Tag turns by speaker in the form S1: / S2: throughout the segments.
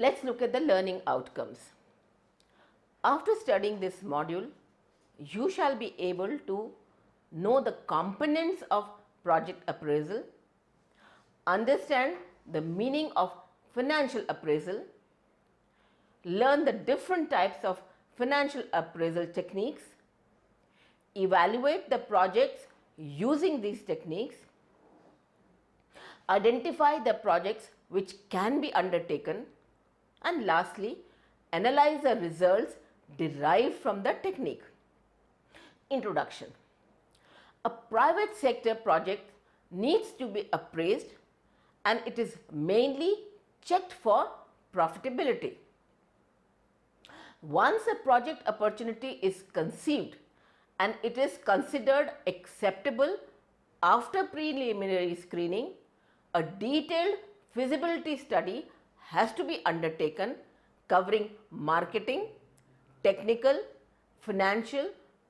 S1: Let's look at the learning outcomes. After studying this module, you shall be able to know the components of project appraisal, understand the meaning of financial appraisal, learn the different types of financial appraisal techniques, evaluate the projects using these techniques, identify the projects which can be undertaken, and lastly, analyze the results derived from the technique. Introduction. A private sector project needs to be appraised and it is mainly checked for profitability. Once a project opportunity is conceived and it is considered acceptable after preliminary screening, a detailed feasibility study has to be undertaken covering marketing, technical, financial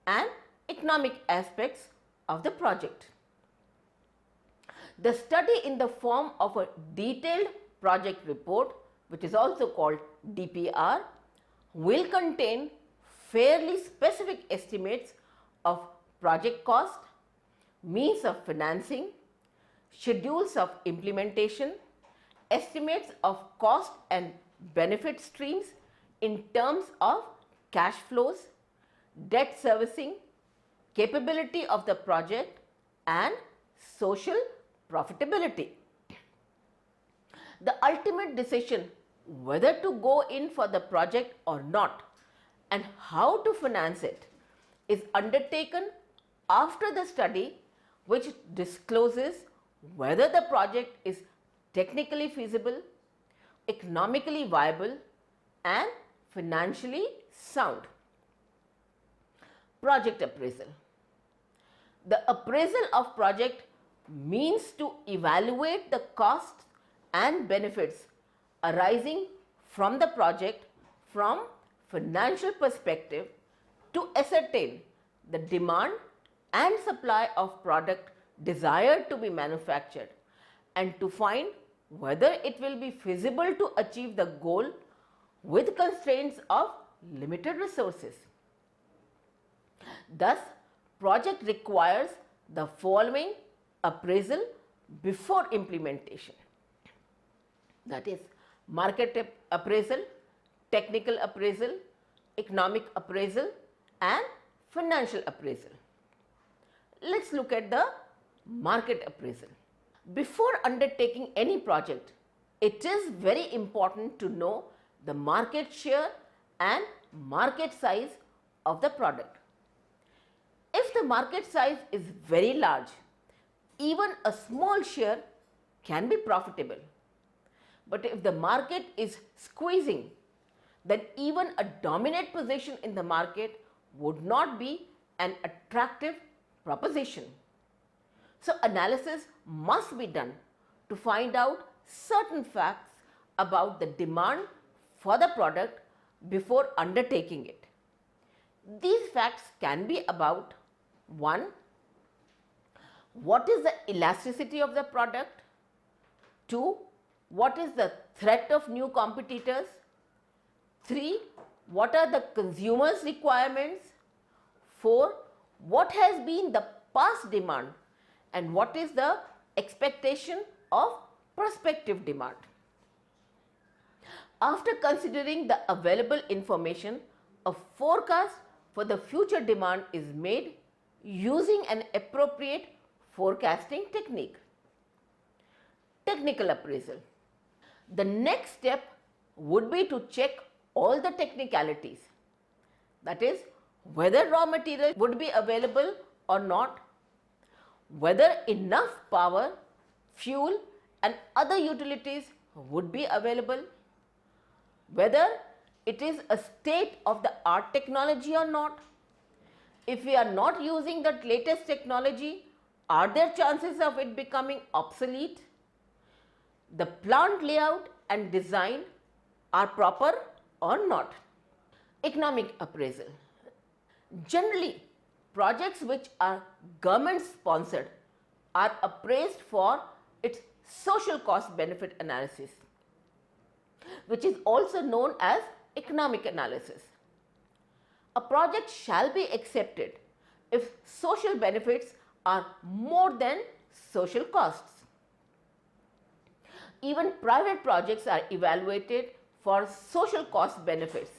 S1: and economic aspects of the project. The study in the form of a detailed project report, which is also called DPR, will contain fairly specific estimates of project cost, means of financing, schedules of implementation, estimates of cost and benefit streams in terms of cash flows, debt servicing, capability of the project and social profitability. The ultimate decision whether to go in for the project or not and how to finance it is undertaken after the study, which discloses whether the project is technically feasible, economically viable and financially sound. Project appraisal. The appraisal of project means to evaluate the costs and benefits arising from the project from financial perspective to ascertain the demand and supply of product desired to be manufactured and to find whether it will be feasible to achieve the goal with constraints of limited resources. Thus, project requires the following appraisal before implementation, that is market appraisal, technical appraisal, economic appraisal and financial appraisal. Let's look at the market appraisal. Before undertaking any project, it is very important to know the market share and market size of the product. If the market size is very large, even a small share can be profitable. But if the market is squeezing, then even a dominant position in the market would not be an attractive proposition. So, analysis must be done to find out certain facts about the demand for the product before undertaking it. These facts can be about 1. What is the elasticity of the product? 2. What is the threat of new competitors? 3. What are the consumers' requirements? 4. What has been the past demand and what is the expectation of prospective demand? After considering the available information, a forecast for the future demand is made using an appropriate forecasting technique. Technical appraisal. The next step would be to check all the technicalities, that is, whether raw material would be available or not, whether enough power, fuel and other utilities would be available, whether it is a state of the art technology or not. If we are not using the latest technology, are there chances of it becoming obsolete? The plant layout and design are proper or not. Economic appraisal. Generally, projects which are government sponsored are appraised for its social cost benefit analysis. which is also known as economic analysis. A project shall be accepted if social benefits are more than social costs. Even private projects are evaluated for social cost benefits,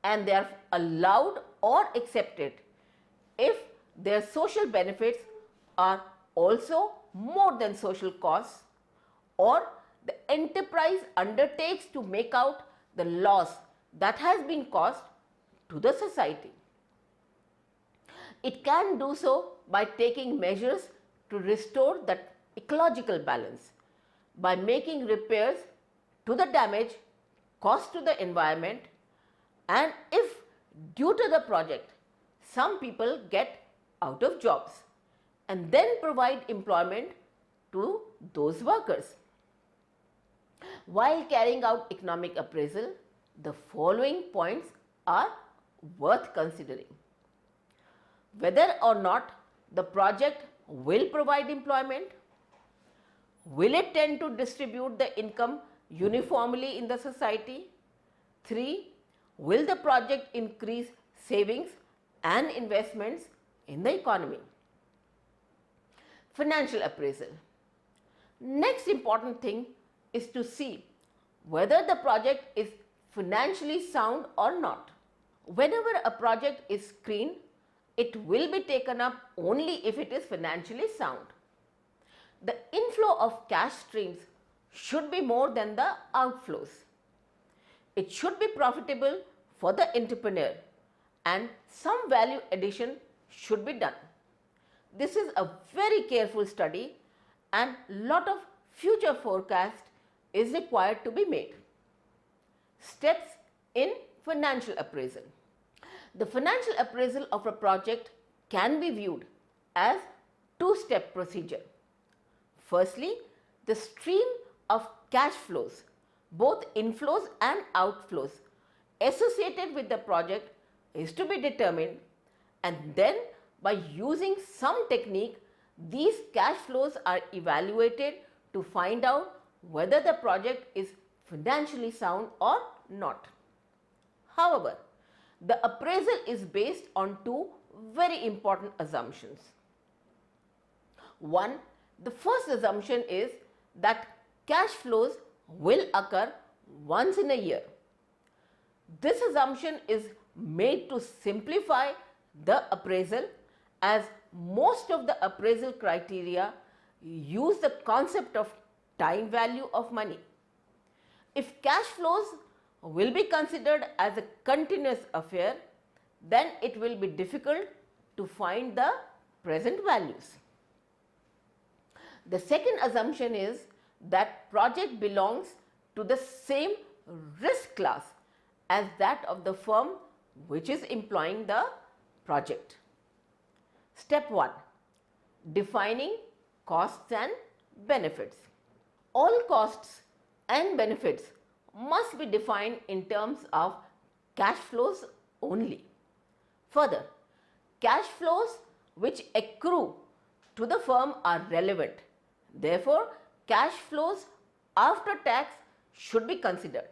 S1: and they are allowed or accepted if their social benefits are also more than social costs, or the enterprise undertakes to make out the loss that has been caused to the society. It can do so by taking measures to restore that ecological balance, by making repairs to the damage caused to the environment, and if due to the project some people get out of jobs, and then provide employment to those workers. While carrying out economic appraisal, the following points are worth considering: whether or not the project will provide employment, will it tend to distribute the income uniformly in the society? 3. Will the project increase savings and investments in the economy? Financial appraisal. Next important thing is to see whether the project is financially sound or not. Whenever a project is screened, it will be taken up only if it is financially sound. The inflow of cash streams should be more than the outflows. It should be profitable for the entrepreneur, and some value addition should be done. This is a very careful study, and lot of future forecast is required to be made. Steps in financial appraisal. The financial appraisal of a project can be viewed as two-step procedure. Firstly, the stream of cash flows, both inflows and outflows associated with the project is to be determined, and then by using some technique, these cash flows are evaluated to find out whether the project is financially sound or not. However, the appraisal is based on two very important assumptions. One, the first assumption is that cash flows will occur once in a year. This assumption is made to simplify the appraisal, as most of the appraisal criteria use the concept of time value of money. If cash flows will be considered as a continuous affair, then it will be difficult to find the present values. The second assumption is that project belongs to the same risk class as that of the firm which is employing the project. Step 1. Defining costs and benefits. All costs and benefits must be defined in terms of cash flows only. Further, cash flows which accrue to the firm are relevant. Therefore, cash flows after tax should be considered.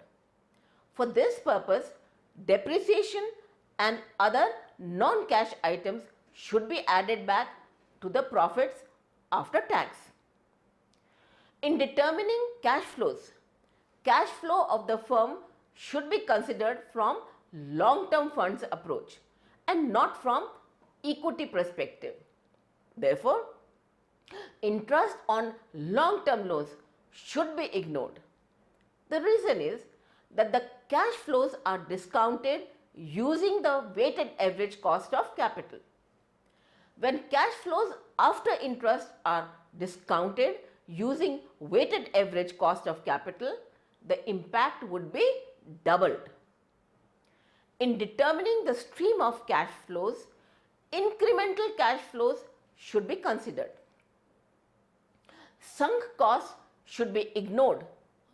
S1: For this purpose, depreciation and other non-cash items should be added back to the profits after tax. In determining cash flows, cash flow of the firm should be considered from long-term funds approach and not from equity perspective. Therefore, interest on long-term loans should be ignored. The reason is that the cash flows are discounted using the weighted average cost of capital. When cash flows after interest are discounted using weighted average cost of capital, the impact would be doubled. In determining the stream of cash flows, incremental cash flows should be considered. Sunk costs should be ignored,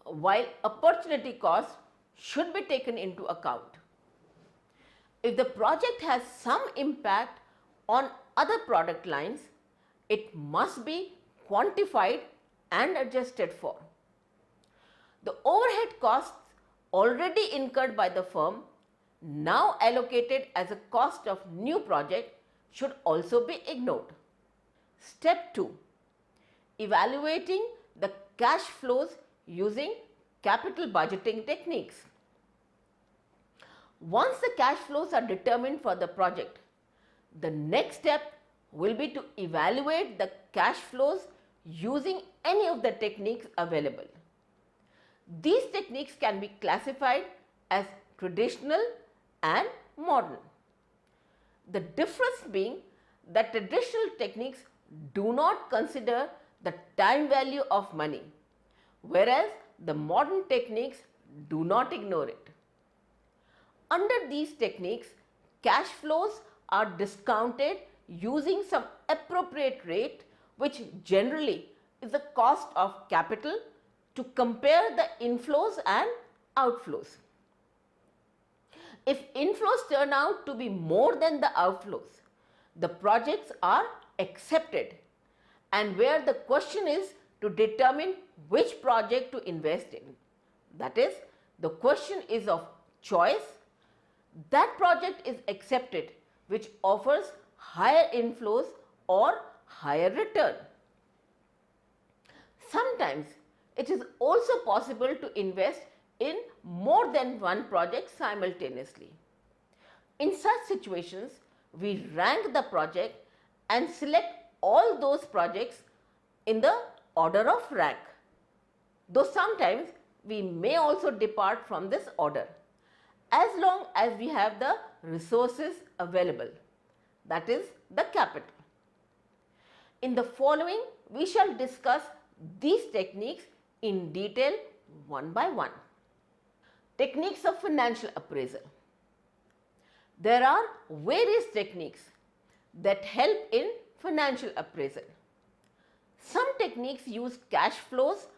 S1: while opportunity costs should be taken into account. If the project has some impact on other product lines, it must be quantified and adjusted for. The overhead costs already incurred by the firm, now allocated as a cost of new project, should also be ignored. Step 2. Evaluating the cash flows using capital budgeting techniques. Once the cash flows are determined for the project, the next step will be to evaluate the cash flows using any of the techniques available. These techniques can be classified as traditional and modern. The difference being that traditional techniques do not consider the time value of money, whereas the modern techniques do not ignore it. Under these techniques, cash flows are discounted using some appropriate rate, which generally is the cost of capital, to compare the inflows and outflows. If inflows turn out to be more than the outflows, the projects are accepted, and where the question is to determine which project to invest in. That is, the question is of choice. That project is accepted which offers higher inflows or higher return. Sometimes it is also possible to invest in more than one project simultaneously. In such situations, we rank the project and select all those projects in the order of rank. Though sometimes we may also depart from this order, as long as we have the resources available, that is the capital. In the following, we shall discuss these techniques in detail one by one. Techniques of financial appraisal. There are various techniques that help in financial appraisal. Some techniques use cash flows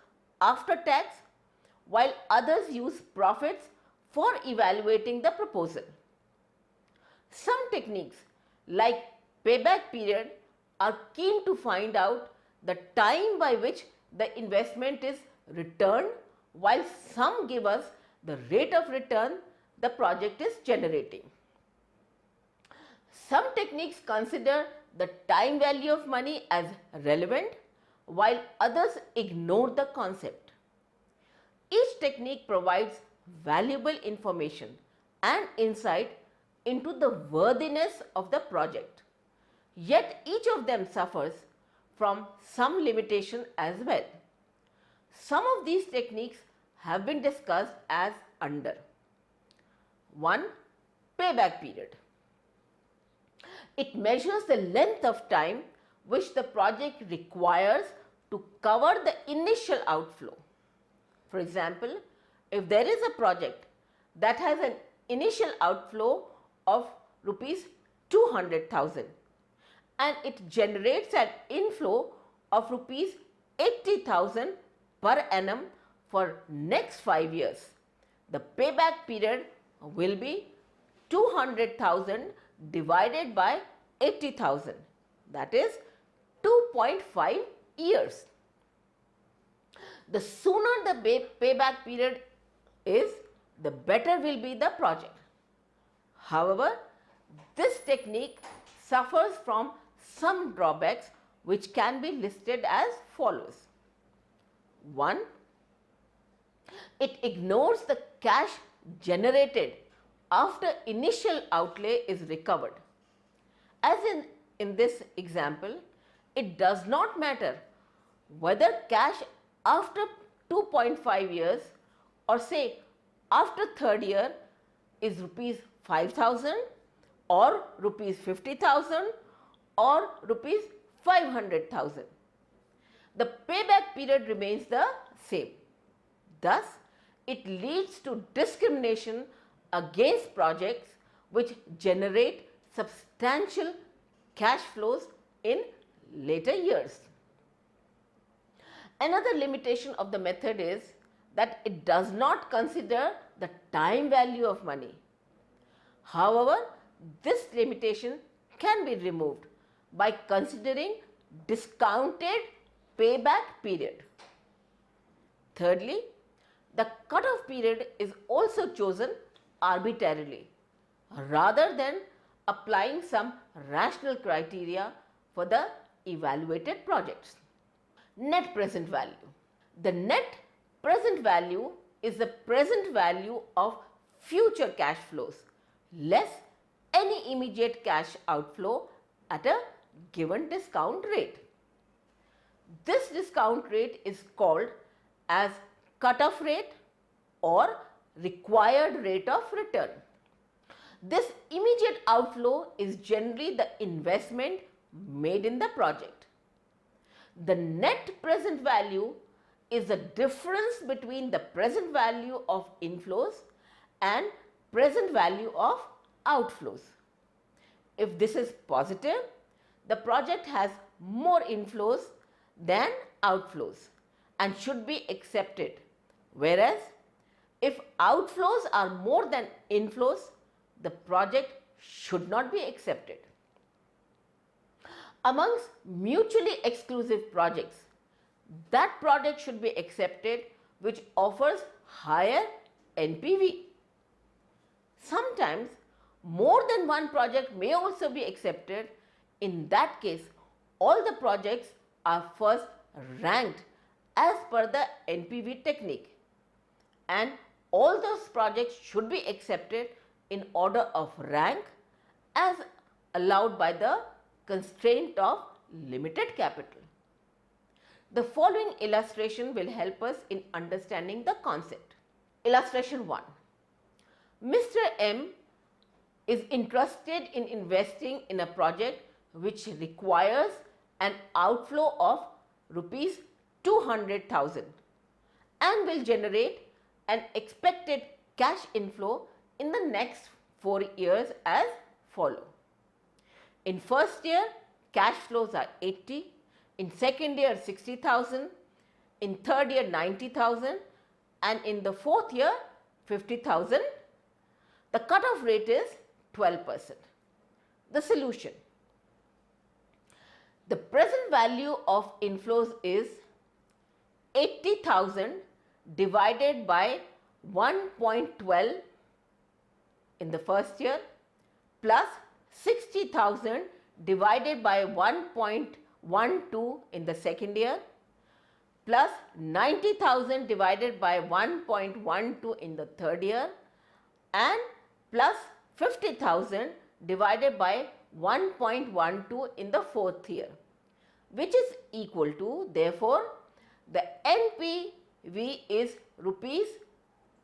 S1: after tax, while others use profits for evaluating the proposal. Some techniques like payback period are keen to find out the time by which the investment is returned, while some give us the rate of return the project is generating. Some techniques consider the time value of money as relevant, while others ignore the concept. Each technique provides valuable information and insight into the worthiness of the project. Yet each of them suffers from some limitation as well. Some of these techniques have been discussed as under. 1. Payback period. It measures the length of time which the project requires to cover the initial outflow. For example, if there is a project that has an initial outflow of rupees 200,000 and it generates an inflow of rupees 80,000 per annum for next 5 years, the payback period will be 200,000 divided by 80,000, that is 2.5 years. The sooner the payback period is, the better will be the project. However, this technique suffers from some drawbacks which can be listed as follows. 1. It ignores the cash generated after initial outlay is recovered. As in this example, it does not matter whether cash after 2.5 years or say after third year is rupees 5,000 or rupees 50,000 or rupees 500,000. The payback period remains the same. Thus, it leads to discrimination against projects which generate substantial cash flows in later years. Another limitation of the method is that it does not consider the time value of money. However, this limitation can be removed by considering discounted payback period. Thirdly, the cutoff period is also chosen arbitrarily rather than applying some rational criteria for the evaluated projects. Net present value. The net present value is the present value of future cash flows less any immediate cash outflow at a given discount rate. This discount rate is called as cutoff rate or required rate of return. This immediate outflow is generally the investment made in the project. The net present value is the difference between the present value of inflows and present value of outflows. If this is positive, the project has more inflows than outflows and should be accepted, whereas if outflows are more than inflows, the project should not be accepted. Amongst mutually exclusive projects, that project should be accepted which offers higher NPV. Sometimes more than one project may also be accepted. In that case, all the projects are first ranked as per the NPV technique, and all those projects should be accepted in order of rank as allowed by the constraint of limited capital. The following illustration will help us in understanding the concept. Illustration 1. Mr. M is interested in investing in a project which requires an outflow of rupees 200,000 and will generate an expected cash inflow in the next 4 years as follow. In first year, cash flows are 80, in second year 60,000, in third year 90,000, and in the fourth year 50,000. The cutoff rate is 12%. The solution. The present value of inflows is 80,000 divided by 1.12 in the first year plus 60,000 divided by 1.12 in the second year plus 90,000 divided by 1.12 in the third year and plus 50,000 divided by 1.12 in the fourth year, which is equal to, therefore, the NPV is rupees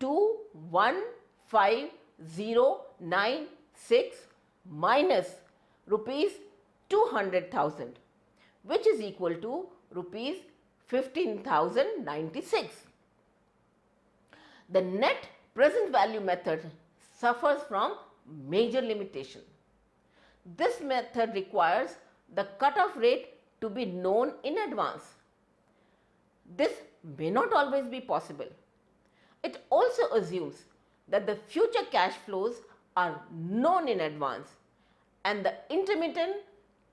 S1: 215,096 minus rupees 200,000, which is equal to rupees 15,096. The net present value method suffers from major limitation. This method requires the cutoff rate to be known in advance. This may not always be possible. It also assumes that the future cash flows are known in advance and the intermittent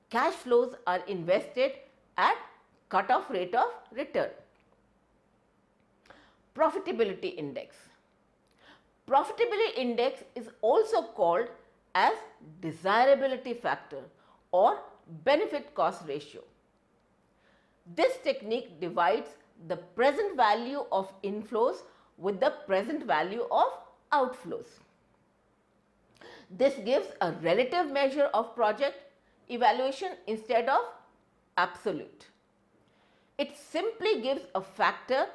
S1: cash flows are invested at cutoff rate of return. Profitability index. Profitability index is also called as desirability factor or benefit cost ratio. This technique divides the present value of inflows with the present value of outflows. This gives a relative measure of project evaluation instead of absolute. It simply gives a factor,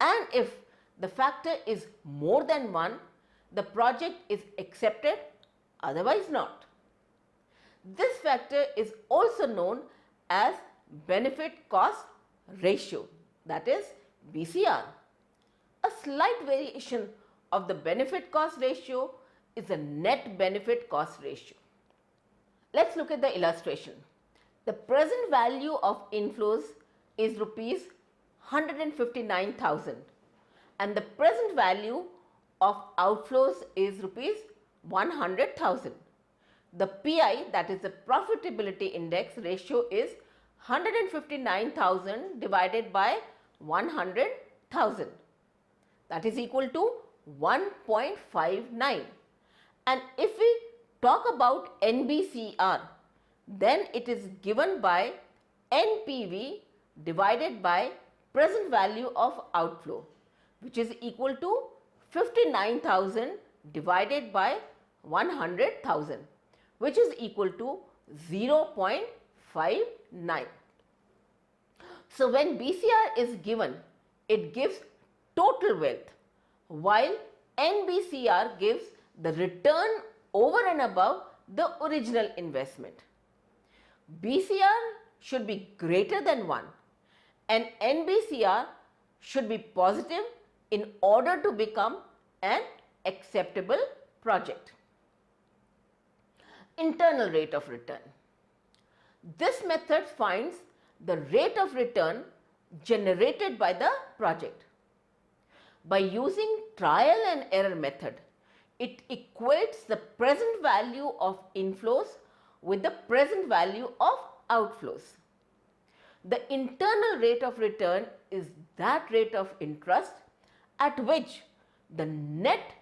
S1: and if the factor is more than 1, the project is accepted, otherwise not. This factor is also known as benefit cost ratio, that is BCR. A slight variation of the benefit cost ratio is the net benefit cost ratio. Let's look at the illustration. The present value of inflows is rupees 159,000 and the present value of outflows is rupees 100,000. The PI, that is the profitability index ratio, is 159,000 divided by 100,000. that is equal to 1.59. And if we talk about NBCR, then it is given by NPV divided by present value of outflow, which is equal to 59,000 divided by 100,000, which is equal to 0.59. So when BCR is given, it gives total wealth, while NBCR gives the return over and above the original investment. BCR should be greater than 1 and NBCR should be positive in order to become an acceptable project. Internal rate of return. This method finds the rate of return generated by the project. By using trial and error method, it equates the present value of inflows with the present value of outflows. The internal rate of return is that rate of interest at which the net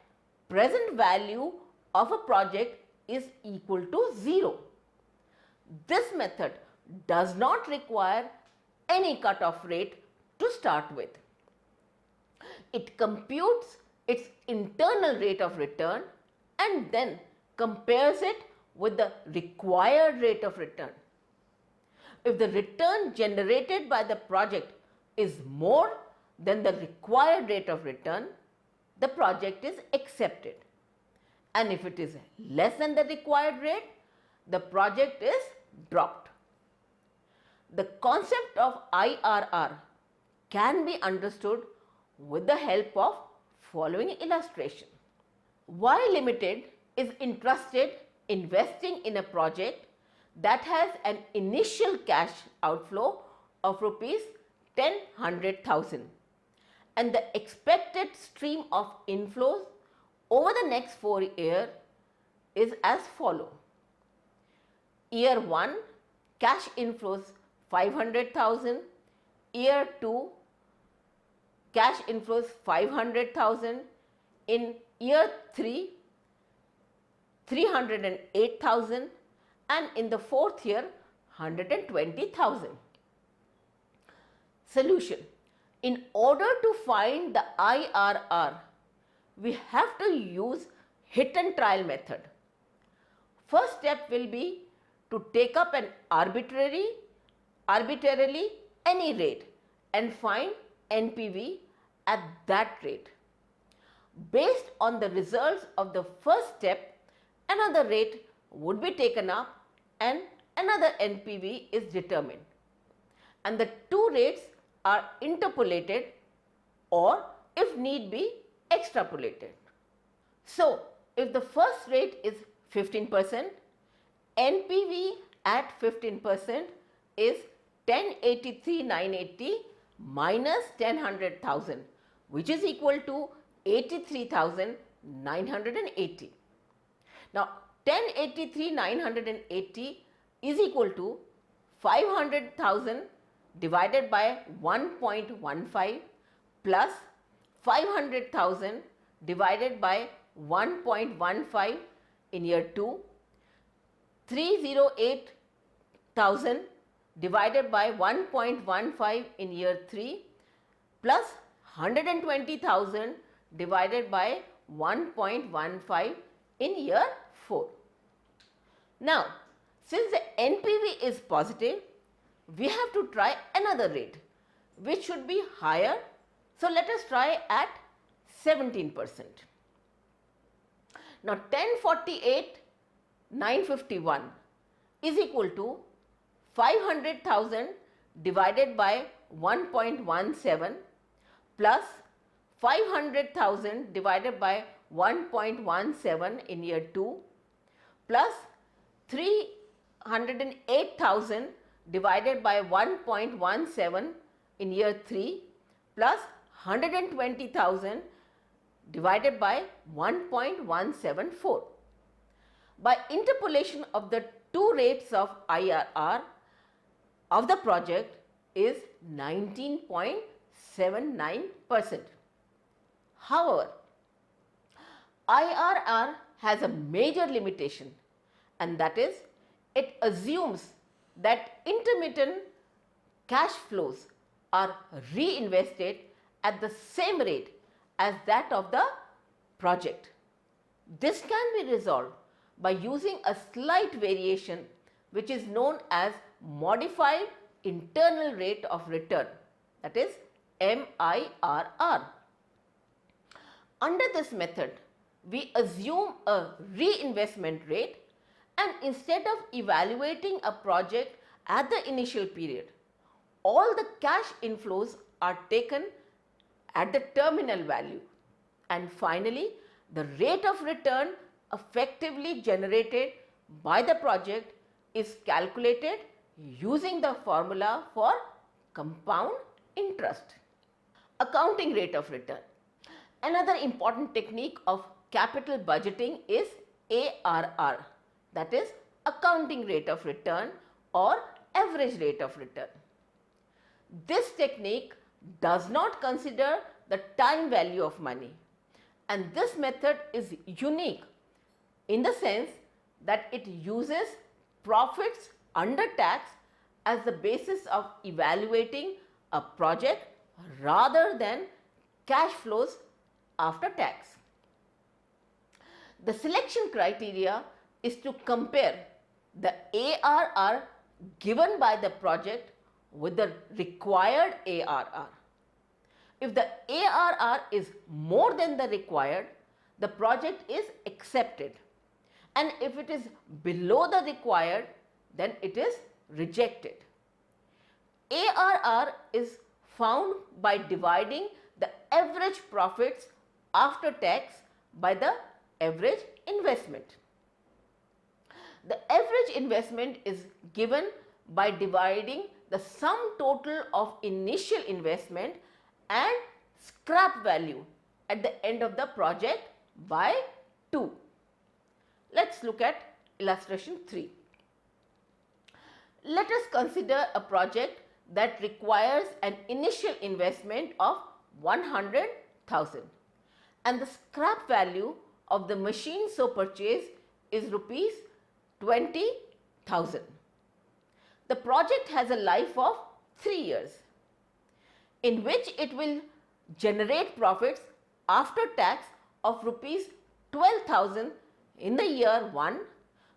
S1: present value of a project is equal to 0. This method does not require any cutoff rate to start with. It computes its internal rate of return and then compares it with the required rate of return. If the return generated by the project is more than the required rate of return, the project is accepted. And if it is less than the required rate, the project is dropped. The concept of IRR can be understood with the help of following illustration. Y Limited is interested in investing in a project that has an initial cash outflow of rupees 10,100,000 and the expected stream of inflows over the next 4 years is as follow. Year 1, cash inflows 500,000, year 2, cash inflows 500,000, in year 3, 308,000 and in the 4th year 120,000. Solution. In order to find the IRR, we have to use hit and trial method. First step will be to take up an arbitrarily any rate and find NPV at that rate. Based on the results of the first step, another rate would be taken up and another NPV is determined. And the two rates are interpolated or if need be extrapolated. So, if the first rate is 15%, NPV at 15% is 1083,980 minus 10,100,000, which is equal to 83,980. Now, 1083,980 is equal to 500,000 divided by 1.15 plus 500,000 divided by 1.15 in year 2, 308,000 divided by 1.15 in year 3 plus 120,000 divided by 1.15 in year 4. Now, since the NPV is positive, we have to try another rate which should be higher. So, let us try at 17%. Now, 1048,951 is equal to 500,000 divided by 1.17 plus 500,000 divided by 1.17 in year 2 plus 308,000 divided by 1.17 in year 3 plus 120,000 divided by 1.174. By interpolation of the two rates of IRR of the project is 19.79%. However, IRR has a major limitation, and that is it assumes that intermittent cash flows are reinvested at the same rate as that of the project. This can be resolved by using a slight variation which is known as modified internal rate of return, that is MIRR. Under this method, we assume a reinvestment rate, and instead of evaluating a project at the initial period, all the cash inflows are taken at the terminal value, and finally the rate of return effectively generated by the project is calculated using the formula for compound interest. Accounting rate of return. Another important technique of capital budgeting is ARR, that is accounting rate of return or average rate of return. This technique does not consider the time value of money, and this method is unique in the sense that it uses profits under tax as the basis of evaluating a project rather than cash flows after tax. The selection criteria is to compare the ARR given by the project with the required ARR. If the ARR is more than the required, the project is accepted, and if it is below the required, then it is rejected. ARR is found by dividing the average profits after tax by the average investment. The average investment is given by dividing the sum total of initial investment and scrap value at the end of the project by 2. Let's look at illustration 3. Let us consider a project that requires an initial investment of 100,000 and the scrap value of the machine so purchased is rupees 20,000. The project has a life of 3 years in which it will generate profits after tax of rupees 12,000 in the year 1,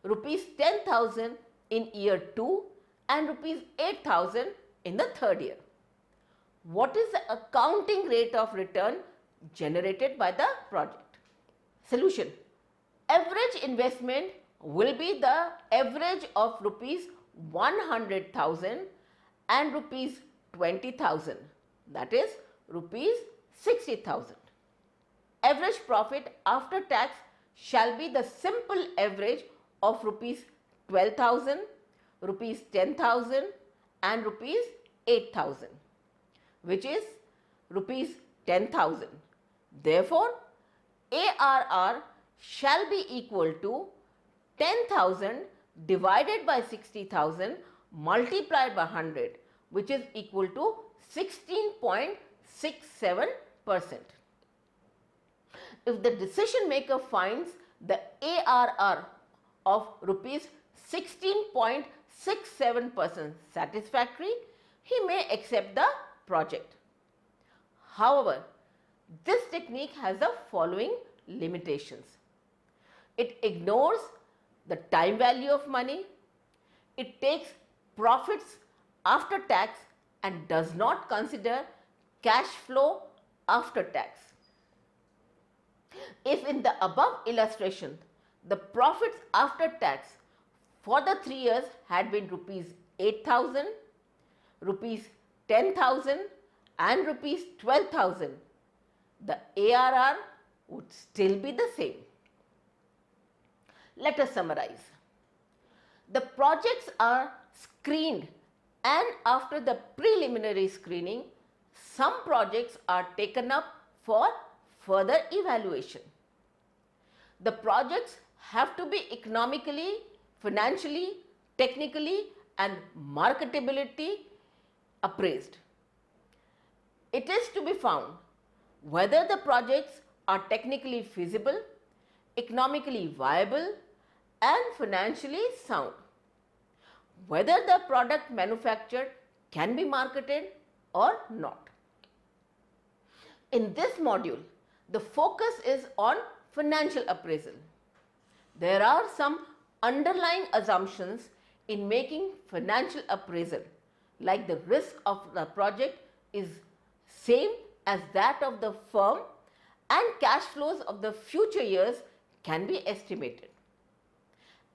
S1: rupees 10,000 in year 2 and rupees 8,000 in the third year. What is the accounting rate of return generated by the project? Solution. Average investment will be the average of rupees 100,000 and rupees 20,000, that is rupees 60,000. Average profit after tax shall be the simple average of rupees 12,000, rupees 10,000 and rupees 8,000, which is rupees 10,000. Therefore, ARR shall be equal to 10,000 divided by 60,000 multiplied by 100, which is equal to 16.67%. If the decision maker finds the ARR of rupees 16.67% satisfactory, he may accept the project. However, this technique has the following limitations. It ignores the time value of money, it takes profits after tax and does not consider cash flow after tax. If in the above illustration, the profits after tax for the 3 years had been rupees 8,000, rupees 10,000 and rupees 12,000, the ARR would still be the same. Let us summarize. The projects are screened, and after the preliminary screening, some projects are taken up for further evaluation. The projects have to be economically, financially, technically and marketability appraised. It is to be found whether the projects are technically feasible, economically viable, and financially sound, whether the product manufactured can be marketed or not. In this module, the focus is on financial appraisal. There are some underlying assumptions in making financial appraisal, like the risk of the project is same as that of the firm and cash flows of the future years can be estimated.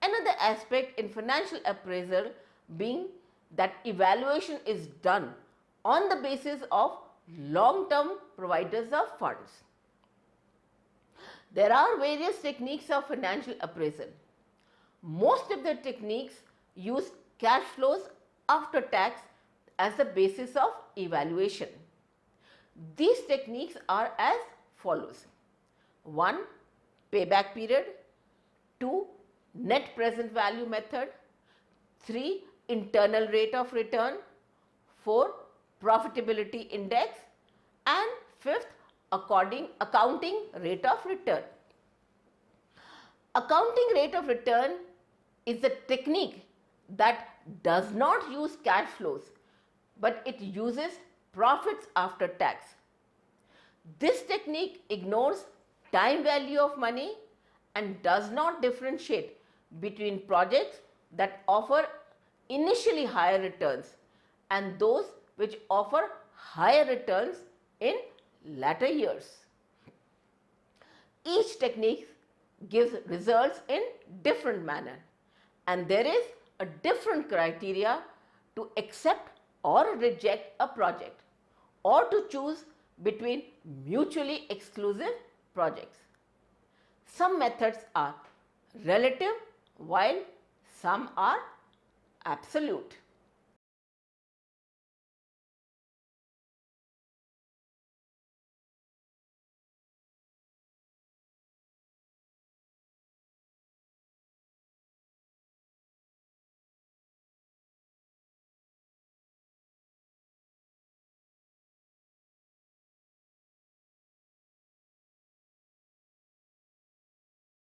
S1: Another aspect in financial appraisal being that evaluation is done on the basis of long-term providers of funds. There are various techniques of financial appraisal. Most of the techniques use cash flows after tax as the basis of evaluation. These techniques are as follows: 1. Payback period. 2. Net present value method. 3. Internal rate of return. 4. Profitability index. And 5th, accounting rate of return. Accounting rate of return is a technique that does not use cash flows, but it uses profits after tax. This technique ignores time value of money and does not differentiate between projects that offer initially higher returns and those which offer higher returns in latter years. Each technique gives results in different manner, and there is a different criteria to accept or reject a project or to choose between mutually exclusive projects. Some methods are relative while some are absolute.